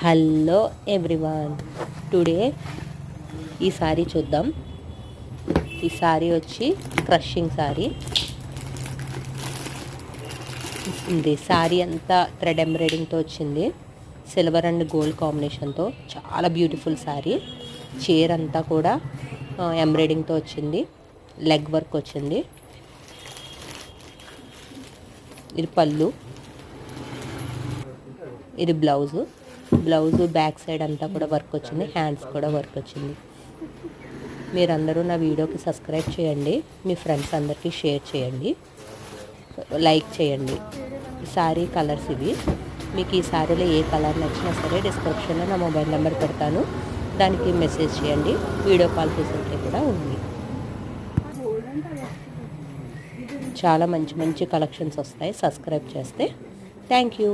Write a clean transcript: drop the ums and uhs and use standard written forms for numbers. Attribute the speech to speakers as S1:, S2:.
S1: Hello everyone, today ఈ sorry చూద్దాం. ఈ సారీ వచ్చి క్రషింగ్ సారీ. ఇది సారీ అంతా థ్రెడ్ ఎంబ్రాయిడింగ్తో వచ్చింది, సిల్వర్ అండ్ గోల్డ్ కాంబినేషన్తో. చాలా బ్యూటిఫుల్ సారీ. చీర అంతా కూడా ఎంబ్రాయిడింగ్తో వచ్చింది, లెగ్ వర్క్ వచ్చింది. ఇది పళ్ళు, ఇది బ్లౌజు. బ్యాక్ సైడ్ అంతా కూడా వర్క్ వచ్చింది, హ్యాండ్స్ కూడా వర్క్ వచ్చింది. మీరందరూ నా వీడియోకి సబ్స్క్రైబ్ చేయండి, మీ ఫ్రెండ్స్ అందరికీ షేర్ చేయండి, లైక్ చేయండి. సారీ కలర్స్ ఇవి. మీకు ఈ సారీలో ఏ కలర్ నచ్చినా సరే డిస్క్రిప్షన్లో నా మొబైల్ నెంబర్ పెడతాను, దానికి మెసేజ్ చేయండి. వీడియో కాల్ ఫెసిలిటీ కూడా ఉంది. చాలా మంచి మంచి కలెక్షన్స్ వస్తాయి సబ్స్క్రైబ్ చేస్తే. Thank you.